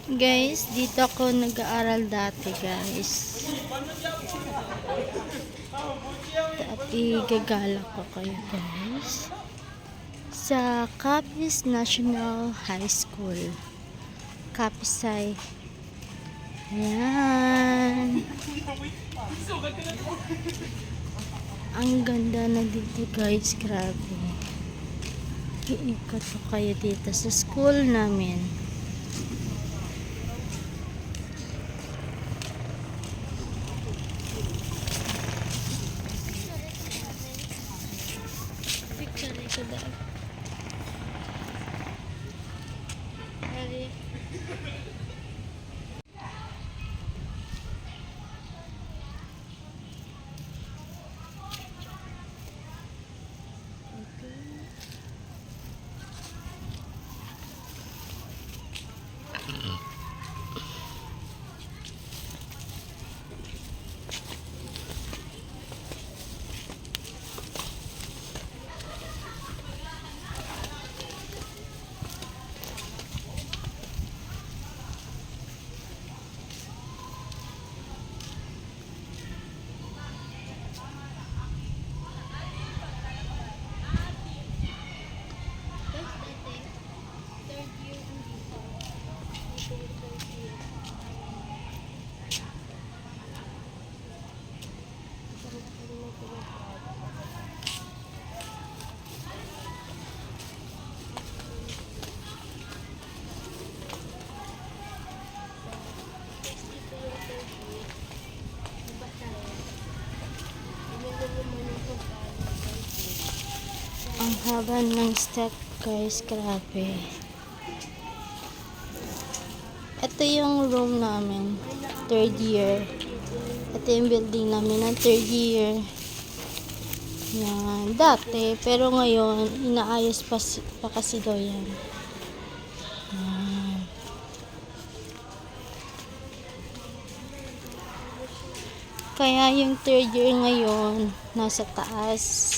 Guys, dito ako nag-aaral dati, guys. Dati gagala ko kayo, guys. Sa Capiz National High School. Capisay. Ayan. Ang ganda na dito, guys. Grabe. Iikot ko kayo dito sa school namin. Picture ito dahil. Hari. Ang haba ng step, guys, grabe. Ito yung room namin, third year. Ito yung building namin ng third year. Yan, dati, pero ngayon, inaayos pa kasi daw yan. Yan. Kaya yung third year ngayon, nasa taas.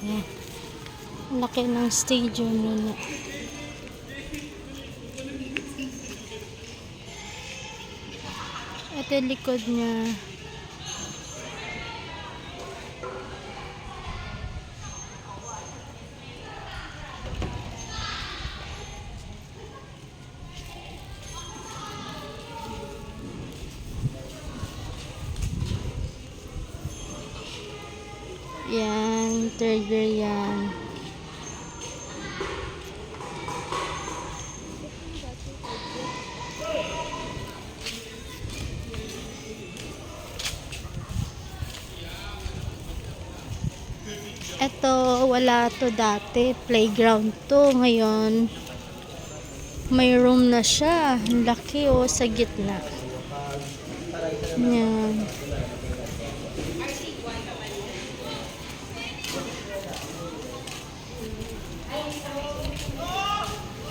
Yan. Laki ng stadium nun. Ito yung likod niya. Yan, third year yan. Ito, wala to dati. Playground to. Ngayon, may room na siya. Ang laki sa gitna. Yan.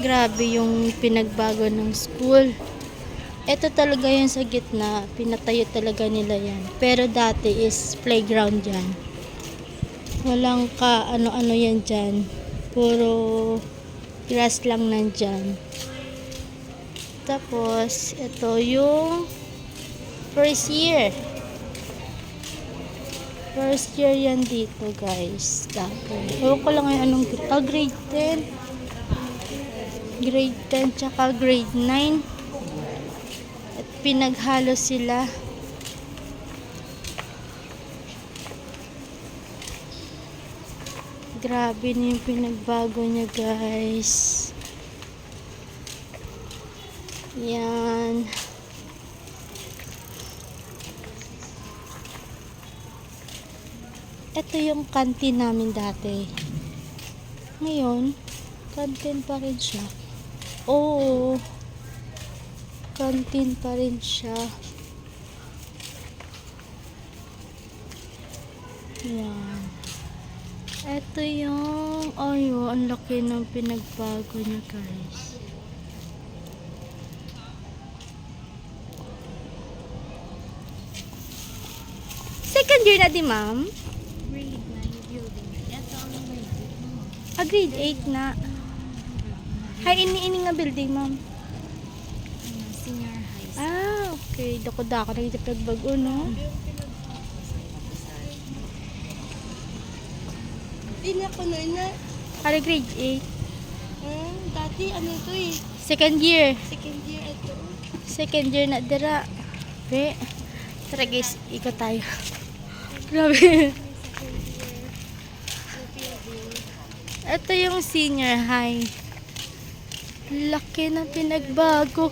Grabe yung pinagbago ng school. Ito talaga yung sa gitna. Pinatayo talaga nila yan. Pero dati is playground yan. Walang ka ano-ano yan dyan. Puro grass lang nandyan. Tapos, ito yung first year. First year yan dito, guys. Tapos, ewan ko lang yung anong grade 10. Grade 10 tsaka grade 9. At pinaghalo sila. Grabe na yung pinagbago niya, guys. Yan. Ito yung canteen namin dati. Ngayon, canteen pa rin siya. Oo. Canteen pa rin siya. Yan. Ito yung, ang laki ng pinagbago niya, guys. Second year na di, ma'am? Grade 9 building. Ito ang grade 8 mo. Grade 8 na. Hay, ini nga building, ma'am. Senior high school. Okay. Dako-dako na kita pagbago, no? Hindi na ko na. Grade 8. Dati ano to eh. Second year. Second year ito. Second year na dira. Be. Tara guys, ikot tayo. Grabe. Ito yung senior high. Laki ng pinagbago.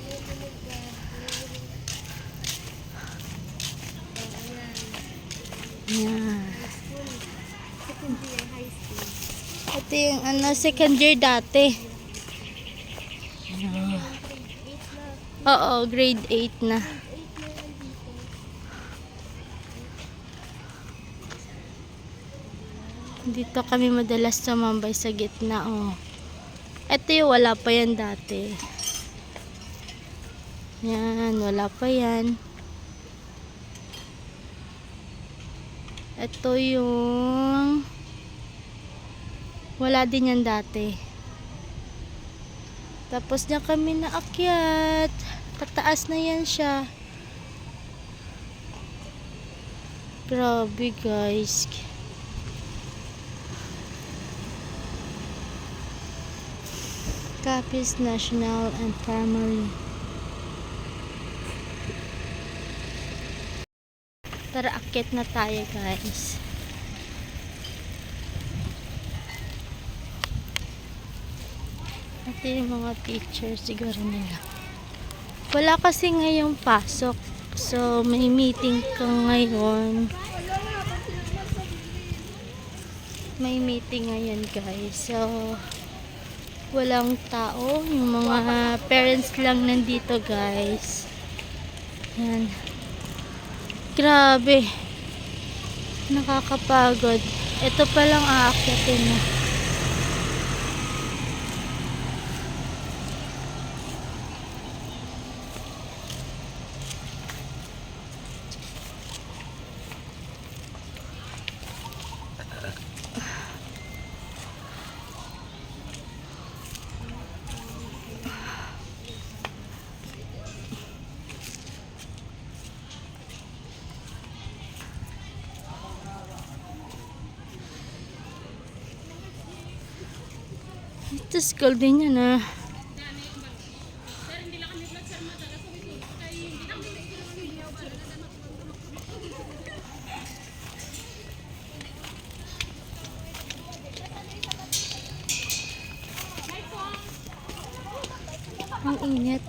Yan. Second year high school. Ito yung second year dati. Oo, grade 8 na. Dito kami madalas tumambay sa gitna, oh. Ito yung wala pa yan dati. Yan, wala pa yan. Ito yung wala din yan dati. Tapos na kami naakyat. Tataas na yan siya. Grabe guys. Capiz National and Primary. Tara, akyat na tayo guys. Ito yung mga teacher siguro nila. Wala kasi ngayong pasok. So, may meeting ka ngayon. May meeting ngayon guys. So, walang tao. Yung mga parents lang nandito guys. Yan. Grabe. Nakakapagod. Ito pa lang aakyatin na. Ito school din yan ah. Ang init.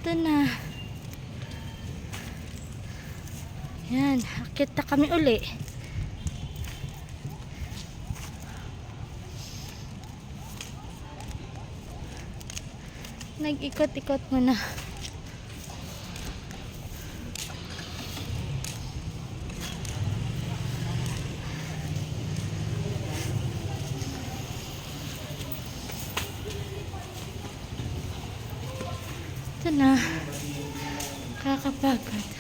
Ito na. Yan, akit na kami uli. Nag-ikot-ikot muna. Ito na. Kakapagod.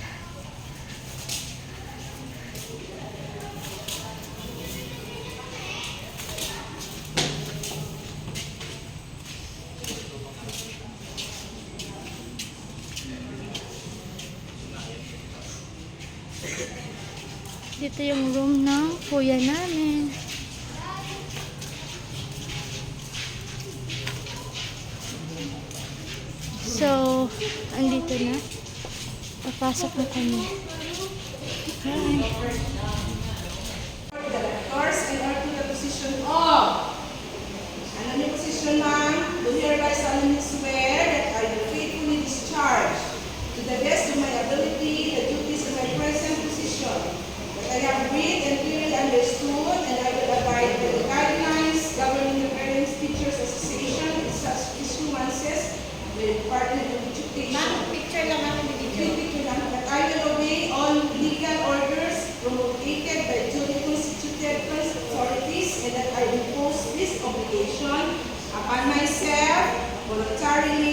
Dito yung room ng kuya namin. So, andito na. Papasok na kami. Hi. First, and are to the position of. Ano yung position, ma'am? Do hereby solemnly swear that I will faithfully discharge to the best of my ability the duties of my present position, that I have read and clearly understood, and I will abide by the guidelines governing the parents, teachers, sincerely